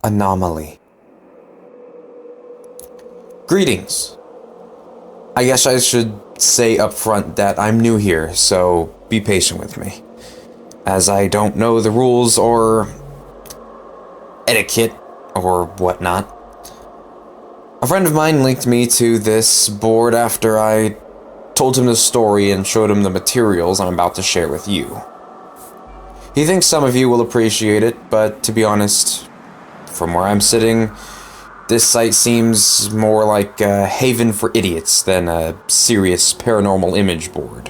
Anomaly. Greetings. I guess I should say up front that I'm new here, so be patient with me, as I don't know the rules or etiquette or whatnot. A friend of mine linked me to this board after I told him the story and showed him the materials I'm about to share with you. He thinks some of you will appreciate it, but to be honest, from where I'm sitting, this site seems more like a haven for idiots than a serious paranormal image board.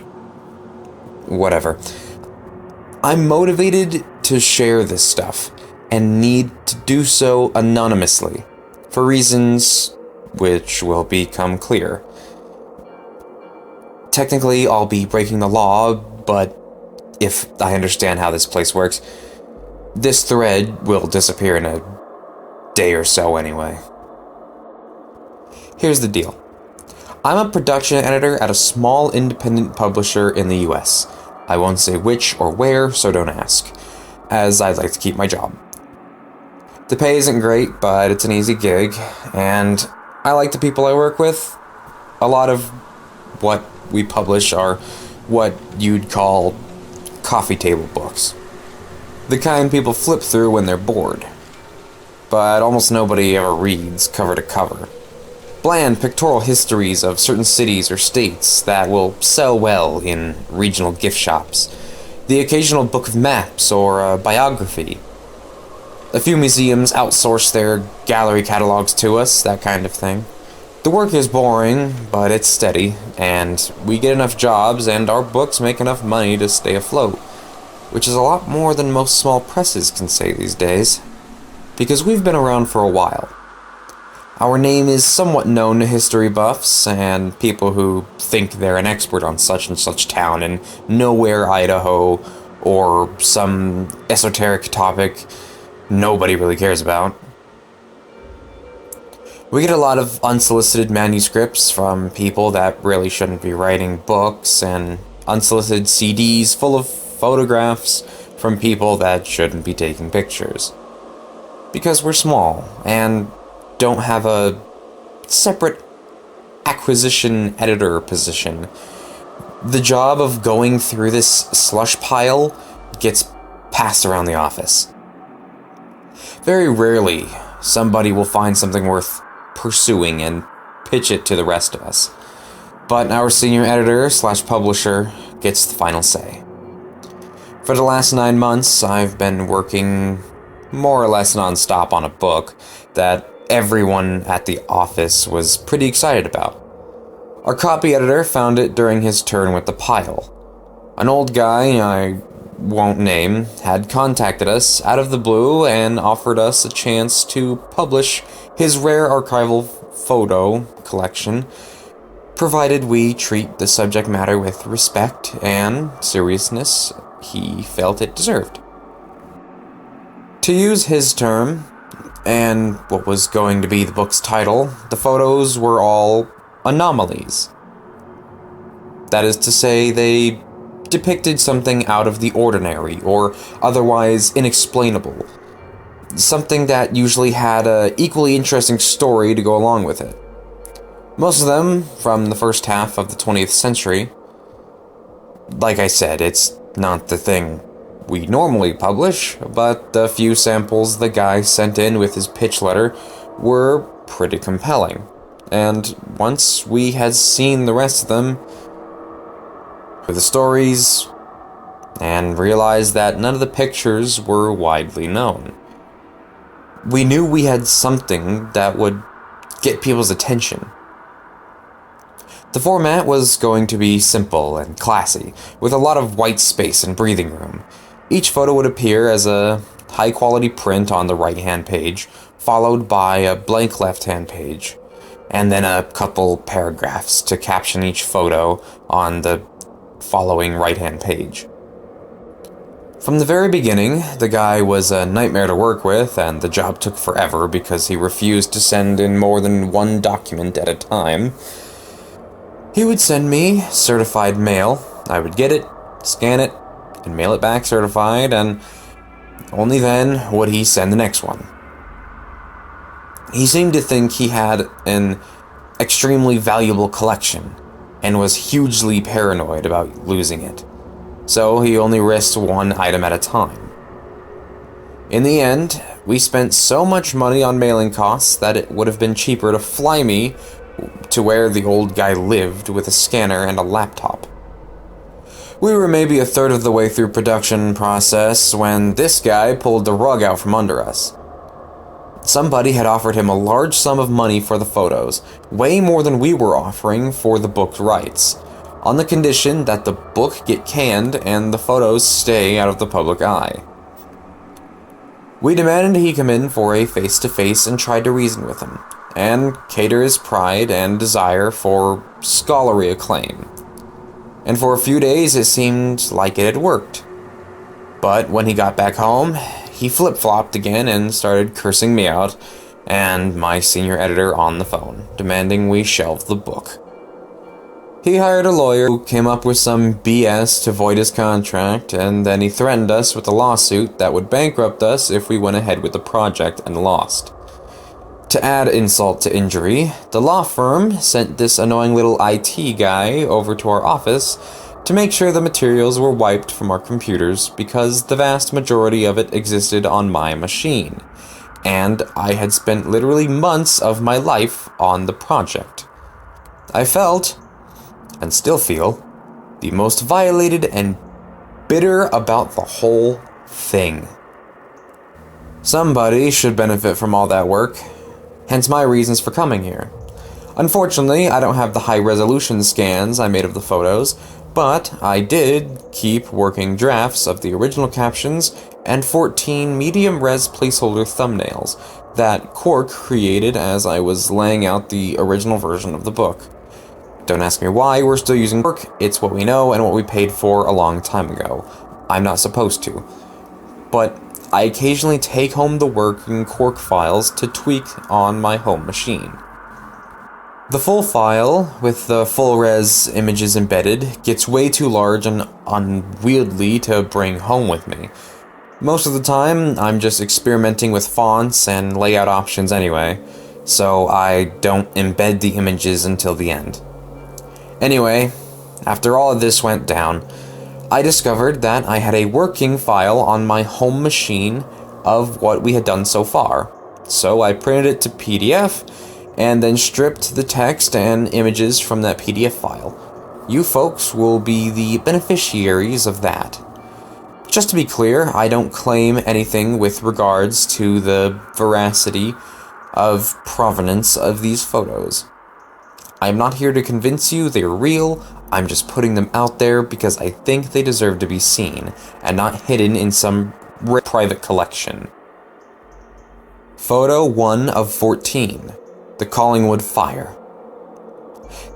Whatever. I'm motivated to share this stuff, and need to do so anonymously, for reasons which will become clear. Technically, I'll be breaking the law, but if I understand how this place works, this thread will disappear in a day or so anyway. Here's the deal. I'm a production editor at a small independent publisher in the US. I won't say which or where, so don't ask, as I'd like to keep my job. The pay isn't great, but it's an easy gig, and I like the people I work with. A lot of what we publish are what you'd call coffee table books. The kind people flip through when they're bored. But almost nobody ever reads cover to cover. Bland pictorial histories of certain cities or states that will sell well in regional gift shops. The occasional book of maps or a biography. A few museums outsource their gallery catalogs to us, that kind of thing. The work is boring, but it's steady, and we get enough jobs and our books make enough money to stay afloat, which is a lot more than most small presses can say these days, because we've been around for a while. Our name is somewhat known to history buffs and people who think they're an expert on such and such town in nowhere, Idaho, or some esoteric topic nobody really cares about. We get a lot of unsolicited manuscripts from people that really shouldn't be writing books, and unsolicited CDs full of photographs from people that shouldn't be taking pictures. Because we're small, and don't have a separate acquisition editor position, the job of going through this slush pile gets passed around the office. Very rarely, somebody will find something worth pursuing and pitch it to the rest of us. But our senior editor/publisher gets the final say. For the last 9 months, I've been working more or less non-stop on a book that everyone at the office was pretty excited about. Our copy editor found it during his turn with the pile. An old guy I won't name had contacted us out of the blue and offered us a chance to publish his rare archival photo collection, provided we treat the subject matter with respect and seriousness he felt it deserved. To use his term, and what was going to be the book's title, the photos were all anomalies. That is to say, they depicted something out of the ordinary or otherwise inexplainable. Something that usually had an equally interesting story to go along with it. Most of them from the first half of the 20th century. Like I said, it's not the thing we normally publish, but the few samples the guy sent in with his pitch letter were pretty compelling. And once we had seen the rest of them, with the stories, and realized that none of the pictures were widely known, we knew we had something that would get people's attention. The format was going to be simple and classy, with a lot of white space and breathing room. Each photo would appear as a high-quality print on the right-hand page, followed by a blank left-hand page, and then a couple paragraphs to caption each photo on the following right-hand page. From the very beginning, the guy was a nightmare to work with, and the job took forever because he refused to send in more than one document at a time. He would send me certified mail, I would get it, scan it, and mail it back certified, and only then would he send the next one. He seemed to think he had an extremely valuable collection, and was hugely paranoid about losing it. So he only risked one item at a time. In the end, we spent so much money on mailing costs that it would have been cheaper to fly me to where the old guy lived with a scanner and a laptop. We were maybe a third of the way through production process when this guy pulled the rug out from under us. Somebody had offered him a large sum of money for the photos, way more than we were offering for the book's rights, on the condition that the book get canned and the photos stay out of the public eye. We demanded he come in for a face-to-face and tried to reason with him, and cater his pride and desire for scholarly acclaim. And for a few days it seemed like it had worked. But when he got back home, he flip-flopped again and started cursing me out and my senior editor on the phone, demanding we shelve the book. He hired a lawyer who came up with some BS to void his contract, and then he threatened us with a lawsuit that would bankrupt us if we went ahead with the project and lost. To add insult to injury, the law firm sent this annoying little IT guy over to our office to make sure the materials were wiped from our computers because the vast majority of it existed on my machine, and I had spent literally months of my life on the project. I felt, and still feel, the most violated and bitter about the whole thing. Somebody should benefit from all that work, hence my reasons for coming here. Unfortunately, I don't have the high-resolution scans I made of the photos, but I did keep working drafts of the original captions and 14 medium-res placeholder thumbnails that Cork created as I was laying out the original version of the book. Don't ask me why we're still using Cork, it's what we know and what we paid for a long time ago. I'm not supposed to. But I occasionally take home the working Cork files to tweak on my home machine. The full file, with the full-res images embedded, gets way too large and unwieldy to bring home with me. Most of the time, I'm just experimenting with fonts and layout options anyway, so I don't embed the images until the end. Anyway, after all of this went down, I discovered that I had a working file on my home machine of what we had done so far, so I printed it to PDF and then stripped the text and images from that PDF file. You folks will be the beneficiaries of that. Just to be clear, I don't claim anything with regards to the veracity of provenance of these photos. I'm not here to convince you they're real, I'm just putting them out there because I think they deserve to be seen, and not hidden in some private collection. Photo 1 of 14. The Collingwood Fire.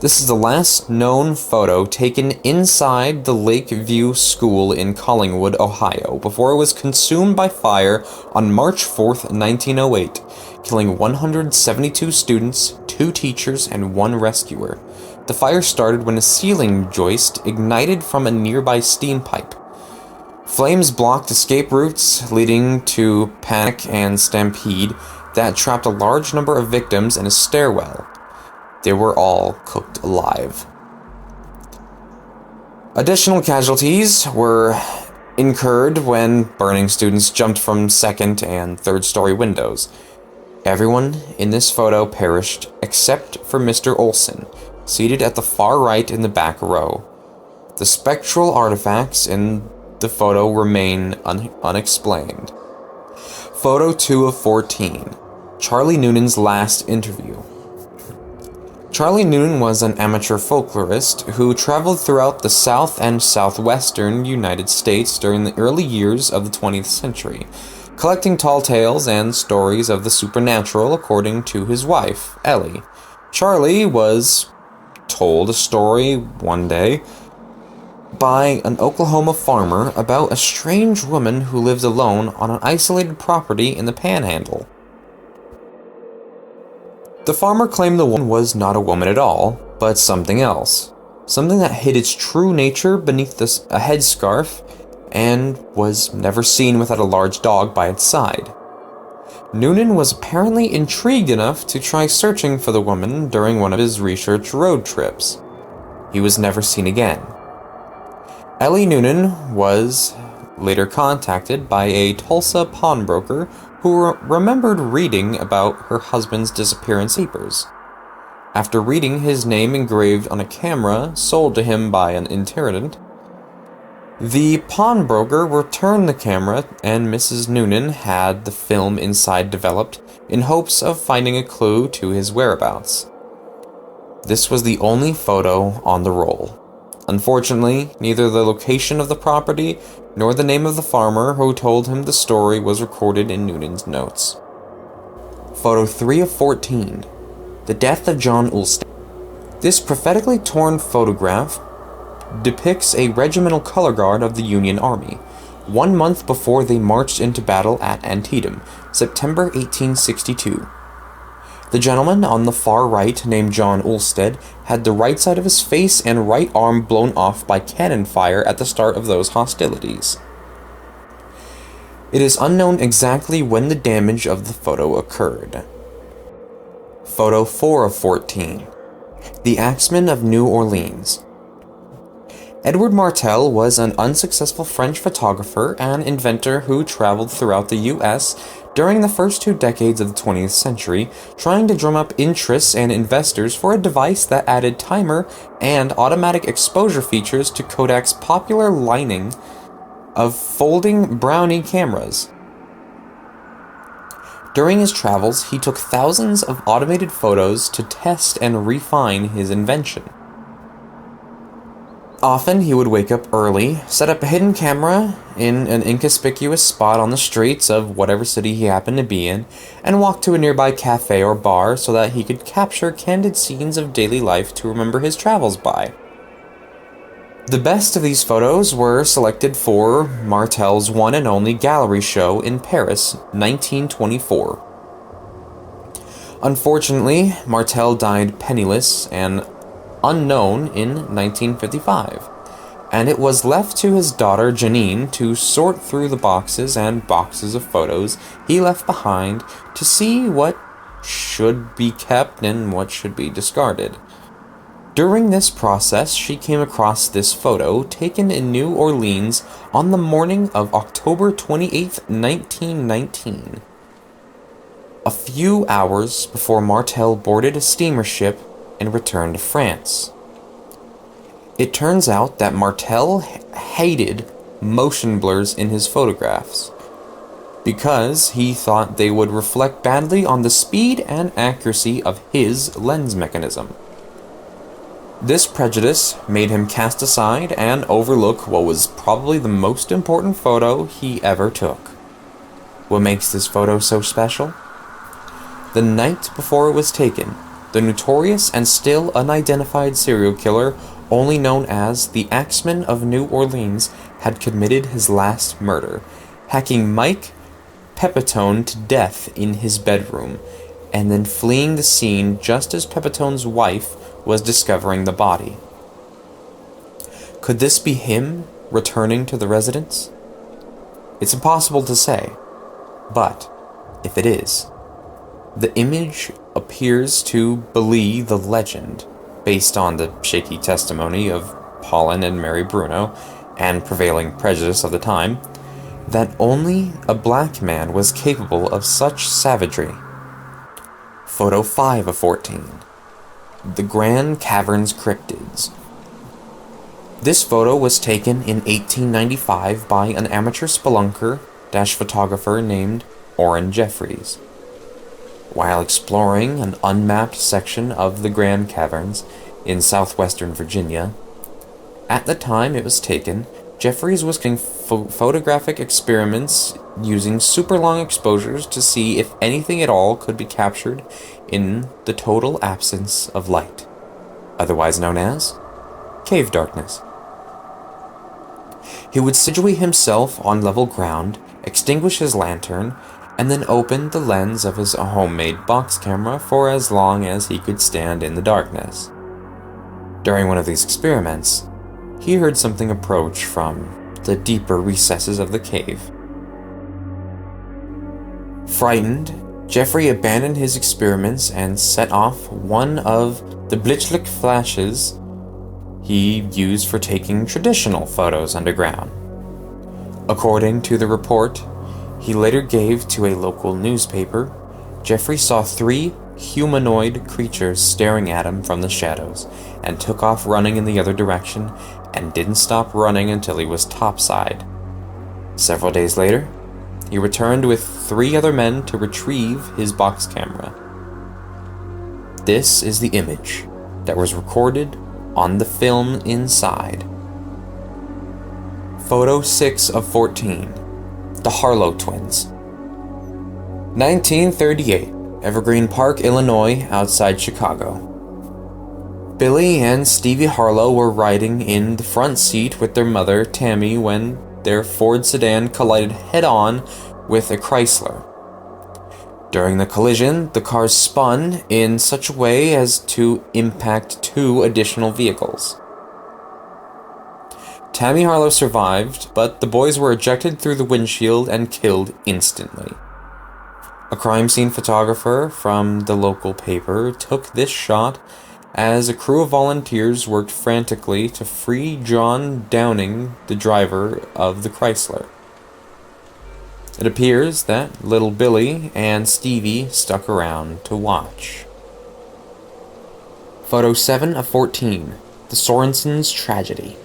This is the last known photo taken inside the Lakeview School in Collingwood, Ohio, before it was consumed by fire on March 4th, 1908, killing 172 students, 2 teachers, and 1 rescuer. The fire started when a ceiling joist ignited from a nearby steam pipe. Flames blocked escape routes, leading to panic and stampede that trapped a large number of victims in a stairwell. They were all cooked alive. Additional casualties were incurred when burning students jumped from second and third story windows. Everyone in this photo perished except for Mr. Olson, seated at the far right in the back row. The spectral artifacts in the photo remain unexplained. Photo 2 of 14. Charlie Noonan's last interview. Charlie Noonan was an amateur folklorist who traveled throughout the South and Southwestern United States during the early years of the 20th century, collecting tall tales and stories of the supernatural according to his wife, Ellie. Charlie was told a story one day by an Oklahoma farmer about a strange woman who lived alone on an isolated property in the Panhandle. The farmer claimed the woman was not a woman at all, but something else. Something that hid its true nature beneath a headscarf and was never seen without a large dog by its side. Noonan was apparently intrigued enough to try searching for the woman during one of his research road trips. He was never seen again. Ellie Noonan was later contacted by a Tulsa pawnbroker who remembered reading about her husband's disappearance papers. After reading his name engraved on a camera sold to him by an itinerant, the pawnbroker returned the camera, and Mrs. Noonan had the film inside developed in hopes of finding a clue to his whereabouts. This was the only photo on the roll. Unfortunately, neither the location of the property nor the name of the farmer who told him the story was recorded in Noonan's notes. Photo 3 of 14. The Death of John Eustace. This prophetically torn photograph depicts a regimental color guard of the Union Army, 1 month before they marched into battle at Antietam, September 1862. The gentleman on the far right, named John Eustace, had the right side of his face and right arm blown off by cannon fire at the start of those hostilities. It is unknown exactly when the damage of the photo occurred. Photo 4 of 14. The Axeman of New Orleans. Edward Martel was an unsuccessful French photographer and inventor who traveled throughout the U.S. during the first 2 decades of the 20th century, trying to drum up interests and investors for a device that added timer and automatic exposure features to Kodak's popular lining of folding Brownie cameras. During his travels, he took thousands of automated photos to test and refine his invention. Often, he would wake up early, set up a hidden camera in an inconspicuous spot on the streets of whatever city he happened to be in, and walk to a nearby cafe or bar so that he could capture candid scenes of daily life to remember his travels by. The best of these photos were selected for Martel's one and only gallery show in Paris, 1924. Unfortunately, Martel died penniless and unknown in 1955, and it was left to his daughter Janine to sort through the boxes and boxes of photos he left behind to see what should be kept and what should be discarded. During this process, she came across this photo taken in New Orleans on the morning of October 28, 1919. A few hours before Martel boarded a steamer ship and returned to France. It turns out that Martel hated motion blurs in his photographs because he thought they would reflect badly on the speed and accuracy of his lens mechanism. This prejudice made him cast aside and overlook what was probably the most important photo he ever took. What makes this photo so special? The night before it was taken, the notorious and still unidentified serial killer, only known as the Axeman of New Orleans, had committed his last murder, hacking Mike Pepitone to death in his bedroom, and then fleeing the scene just as Pepitone's wife was discovering the body. Could this be him returning to the residence? It's impossible to say, but if it is, the image appears to belie the legend, based on the shaky testimony of Paulin and Mary Bruno, and prevailing prejudice of the time, that only a black man was capable of such savagery. Photo 5 of 14. The Grand Caverns Cryptids. This photo was taken in 1895 by an amateur spelunker-photographer named Orrin Jeffries. While exploring an unmapped section of the Grand Caverns in southwestern Virginia, at the time it was taken, Jeffries was conducting photographic experiments using super long exposures to see if anything at all could be captured in the total absence of light, otherwise known as cave darkness. He would situate himself on level ground, extinguish his lantern, and then opened the lens of his homemade box camera for as long as he could stand in the darkness. During one of these experiments, he heard something approach from the deeper recesses of the cave. Frightened Jeffrey abandoned his experiments and set off one of the Blitzlicht flashes he used for taking traditional photos underground. According to the report he later gave to a local newspaper, Jeffrey saw 3 humanoid creatures staring at him from the shadows and took off running in the other direction and didn't stop running until he was topside. Several days later, he returned with 3 other men to retrieve his box camera. This is the image that was recorded on the film inside. Photo 6 of 14. The Harlow Twins. 1938, Evergreen Park, Illinois, outside Chicago. Billy and Stevie Harlow were riding in the front seat with their mother, Tammy, when their Ford sedan collided head-on with a Chrysler. During the collision, the cars spun in such a way as to impact 2 additional vehicles. Tammy Harlow survived, but the boys were ejected through the windshield and killed instantly. A crime scene photographer from the local paper took this shot as a crew of volunteers worked frantically to free John Downing, the driver of the Chrysler. It appears that little Billy and Stevie stuck around to watch. Photo 7 of 14. The Sorensens Tragedy.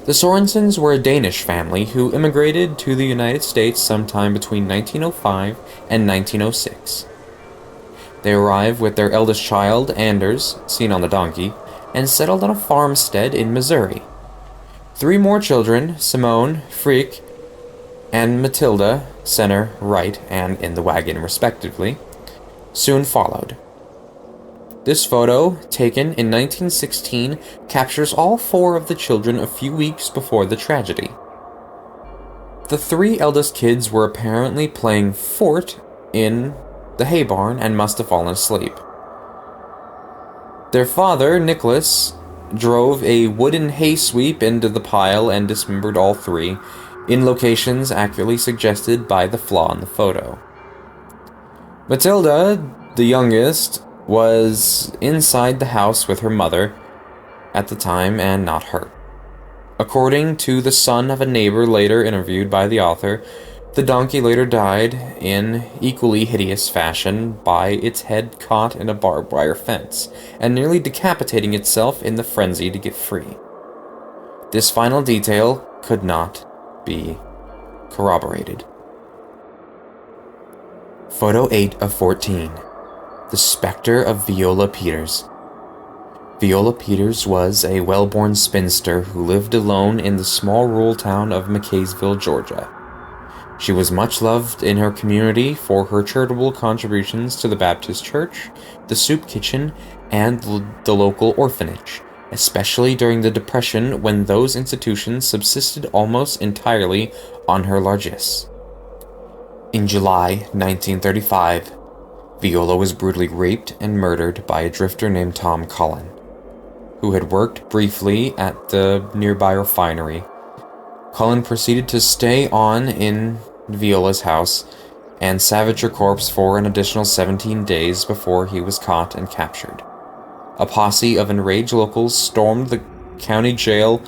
The Sorensens were a Danish family who immigrated to the United States sometime between 1905 and 1906. They arrived with their eldest child, Anders, seen on the donkey, and settled on a farmstead in Missouri. 3 more children, Simone, Frick, and Matilda, center, right, and in the wagon respectively, soon followed. This photo, taken in 1916, captures all 4 of the children a few weeks before the tragedy. The 3 eldest kids were apparently playing fort in the hay barn and must have fallen asleep. Their father, Nicholas, drove a wooden hay sweep into the pile and dismembered all 3, in locations accurately suggested by the flaw in the photo. Matilda, the youngest, was inside the house with her mother at the time and not hurt. According to the son of a neighbor later interviewed by the author, the donkey later died in equally hideous fashion by its head caught in a barbed wire fence and nearly decapitating itself in the frenzy to get free. This final detail could not be corroborated. Photo 8 of 14. The Spectre of Viola Peters. Viola Peters was a well-born spinster who lived alone in the small rural town of McKaysville, Georgia. She was much loved in her community for her charitable contributions to the Baptist church, the soup kitchen, and the local orphanage, especially during the Depression when those institutions subsisted almost entirely on her largesse. In July 1935, Viola was brutally raped and murdered by a drifter named Tom Cullen, who had worked briefly at the nearby refinery. Cullen proceeded to stay on in Viola's house and savage her corpse for an additional 17 days before he was caught and captured. A posse of enraged locals stormed the county jail,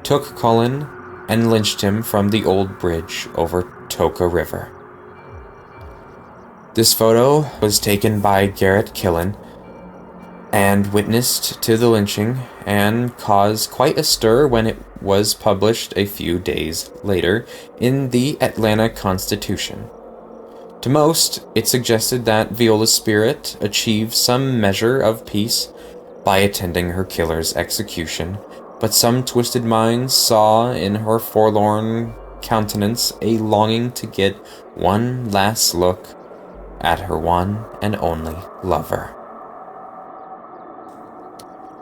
took Cullen, and lynched him from the old bridge over Toka River. This photo was taken by Garrett Killen and witnessed to the lynching and caused quite a stir when it was published a few days later in the Atlanta Constitution. To most, it suggested that Viola's spirit achieved some measure of peace by attending her killer's execution, but some twisted minds saw in her forlorn countenance a longing to get one last look at her one and only lover.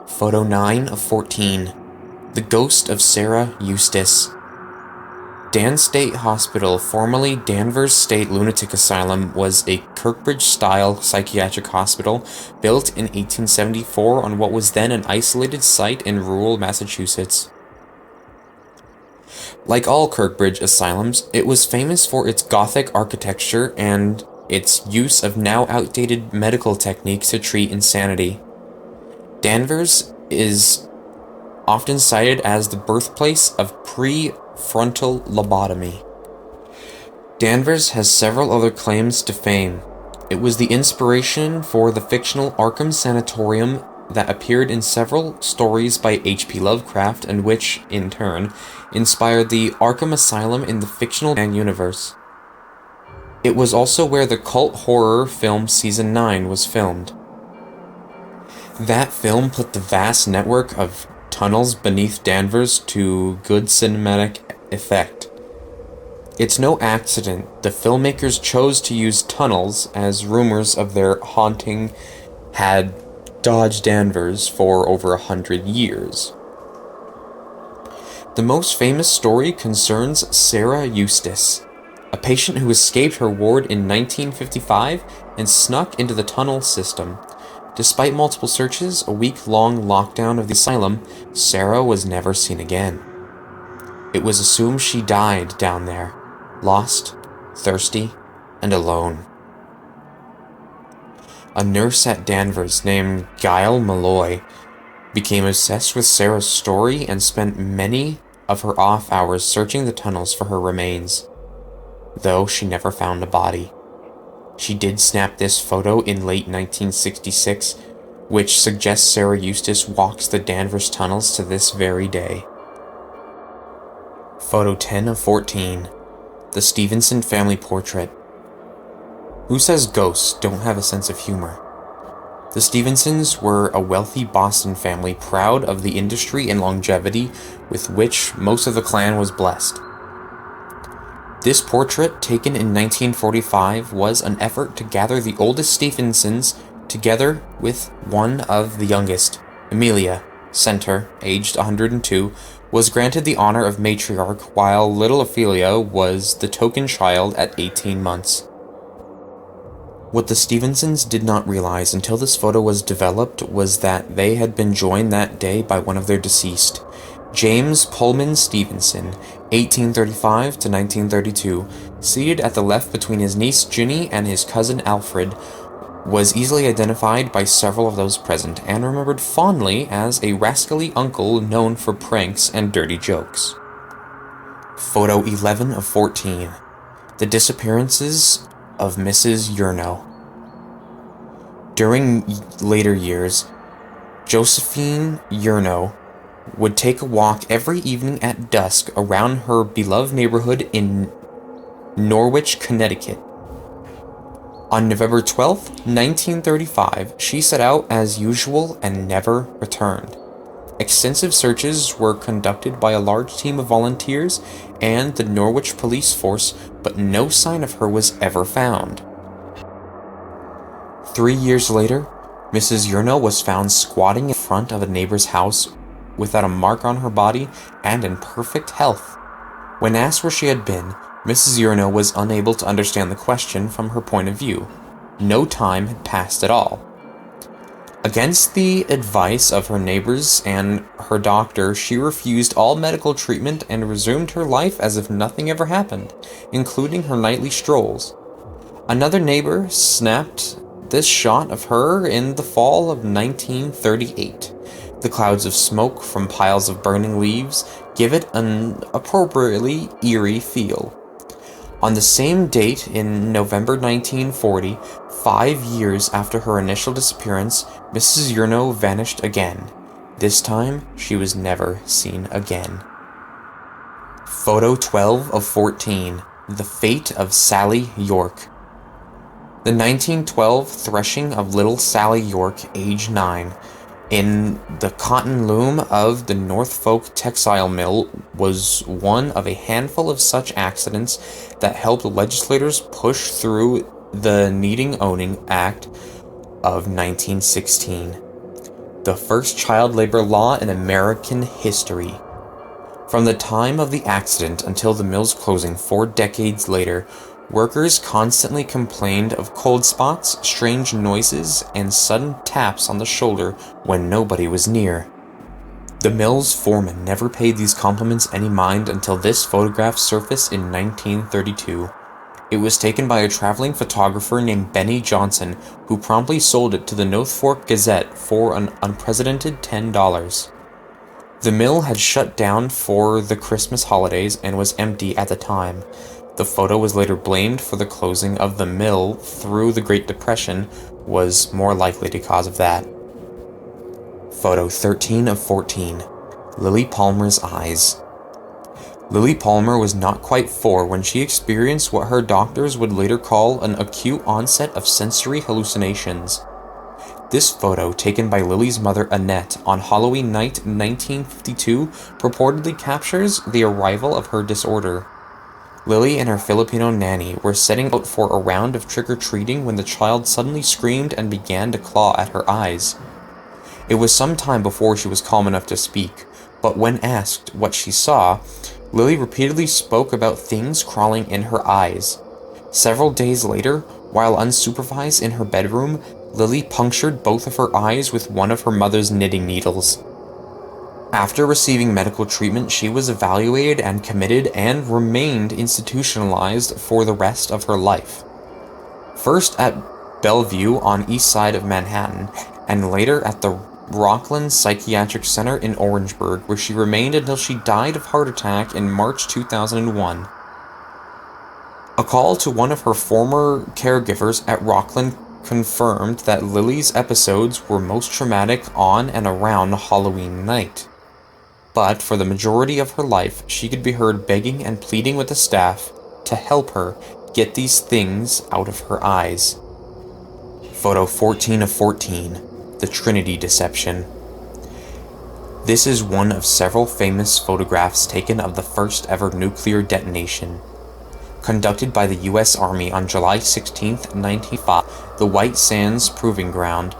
Photo 9 of 14. The Ghost of Sarah Eustace. Dan State Hospital, formerly Danvers State Lunatic Asylum, was a Kirkbridge-style psychiatric hospital built in 1874 on what was then an isolated site in rural Massachusetts. Like all Kirkbridge asylums, it was famous for its Gothic architecture and its use of now outdated medical techniques to treat insanity. Danvers is often cited as the birthplace of prefrontal lobotomy. Danvers has several other claims to fame. It was the inspiration for the fictional Arkham Sanatorium that appeared in several stories by H.P. Lovecraft and which, in turn, inspired the Arkham Asylum in the fictional Man universe. It was also where the cult horror film Season 9 was filmed. That film put the vast network of tunnels beneath Danvers to good cinematic effect. It's no accident the filmmakers chose to use tunnels, as rumors of their haunting had dogged Danvers for over 100 years. The most famous story concerns Sarah Eustace, a patient who escaped her ward in 1955 and snuck into the tunnel system. Despite multiple searches, a week-long lockdown of the asylum, Sarah was never seen again. It was assumed she died down there, lost, thirsty, and alone. A nurse at Danvers named Gail Malloy became obsessed with Sarah's story and spent many of her off hours searching the tunnels for her remains, though she never found a body. She did snap this photo in late 1966, which suggests Sarah Eustace walks the Danvers tunnels to this very day. Photo 10 of 14. The Stevenson family portrait. Who says ghosts don't have a sense of humor? The Stevensons were a wealthy Boston family proud of the industry and longevity with which most of the clan was blessed. This portrait, taken in 1945, was an effort to gather the oldest Stevensons together with one of the youngest. Amelia, Center, aged 102, was granted the honor of matriarch, while little Ophelia was the token child at 18 months. What the Stevensons did not realize until this photo was developed was that they had been joined that day by one of their deceased, James Pullman Stevenson, 1835 to 1932, seated at the left between his niece Ginny and his cousin Alfred, was easily identified by several of those present and remembered fondly as a rascally uncle known for pranks and dirty jokes. Photo 11 of 14. The Disappearances of Mrs Yarnell. During later years, Josephine Yarnell would take a walk every evening at dusk around her beloved neighborhood in Norwich, Connecticut. On November 12, 1935, she set out as usual and never returned. Extensive searches were conducted by a large team of volunteers and the Norwich police force, but no sign of her was ever found. 3 years later, Mrs. Yarnell was found squatting in front of a neighbor's house without a mark on her body and in perfect health. When asked where she had been, Mrs. Yarnell was unable to understand the question from her point of view. No time had passed at all. Against the advice of her neighbors and her doctor, she refused all medical treatment and resumed her life as if nothing ever happened, including her nightly strolls. Another neighbor snapped this shot of her in the fall of 1938. The clouds of smoke from piles of burning leaves give it an appropriately eerie feel. On the same date in November 1940, 5 years after her initial disappearance, Mrs. Yarnell vanished again. This time, she was never seen again. Photo 12 of 14. The Fate of Sally York. The 1912 threshing of little Sally York, age 9, in the cotton loom of the Norfolk textile mill was one of a handful of such accidents that helped legislators push through the Needing Owning Act of 1916, the first child labor law in American history. From the time of the accident until the mill's closing 4 decades later, workers constantly complained of cold spots, strange noises, and sudden taps on the shoulder when nobody was near. The mill's foreman never paid these compliments any mind until this photograph surfaced in 1932. It was taken by a traveling photographer named Benny Johnson, who promptly sold it to the North Fork Gazette for an unprecedented $10. The mill had shut down for the Christmas holidays and was empty at the time. The photo was later blamed for the closing of the mill through the Great Depression, was more likely the cause of that. Photo 13 of 14. Lily Palmer's eyes. Lily Palmer was not quite 4 when she experienced what her doctors would later call an acute onset of sensory hallucinations. This photo, taken by Lily's mother Annette on Halloween night 1952, purportedly captures the arrival of her disorder. Lily and her Filipino nanny were setting out for a round of trick-or-treating when the child suddenly screamed and began to claw at her eyes. It was some time before she was calm enough to speak, but when asked what she saw, Lily repeatedly spoke about things crawling in her eyes. Several days later, while unsupervised in her bedroom, Lily punctured both of her eyes with one of her mother's knitting needles. After receiving medical treatment, she was evaluated and committed and remained institutionalized for the rest of her life. First at Bellevue on east side of Manhattan, and later at the Rockland Psychiatric Center in Orangeburg, where she remained until she died of heart attack in March 2001. A call to one of her former caregivers at Rockland confirmed that Lily's episodes were most traumatic on and around Halloween night. But for the majority of her life, she could be heard begging and pleading with the staff to help her get these things out of her eyes. Photo 14 of 14. The Trinity Deception. This is one of several famous photographs taken of the first ever nuclear detonation. Conducted by the U.S. Army on July 16, 1905, the White Sands Proving Ground,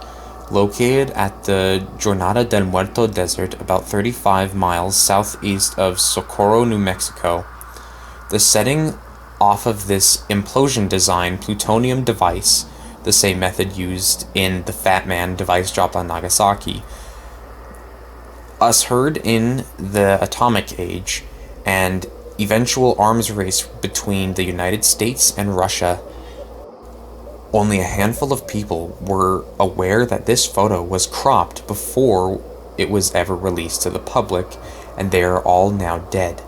located at the Jornada del Muerto Desert about 35 miles southeast of Socorro, New Mexico. The setting off of this implosion-designed plutonium device, the same method used in the Fat Man device dropped on Nagasaki, ushered in the atomic age and eventual arms race between the United States and Russia. Only a handful of people were aware that this photo was cropped before it was ever released to the public, and they are all now dead.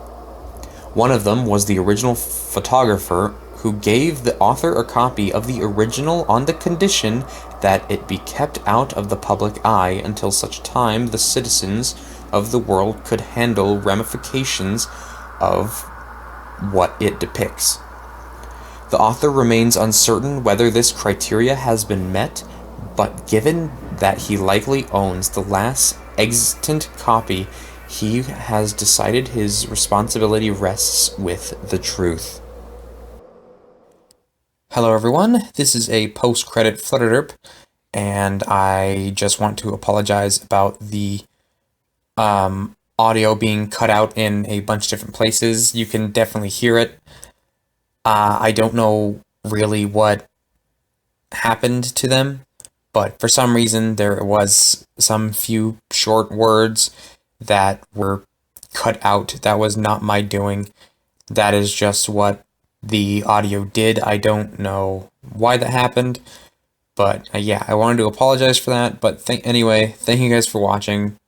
One of them was the original photographer, who gave the author a copy of the original on the condition that it be kept out of the public eye until such time the citizens of the world could handle ramifications of what it depicts. The author remains uncertain whether this criteria has been met, but given that he likely owns the last extant copy, he has decided his responsibility rests with the truth. Hello everyone, this is a post-credit flutterderp, and I just want to apologize about the audio being cut out in a bunch of different places. You can definitely hear it. I don't know really what happened to them, but for some reason there was some few short words that were cut out. That was not my doing. That is just what the audio did. I don't know why that happened, but yeah, I wanted to apologize for that. But anyway, thank you guys for watching.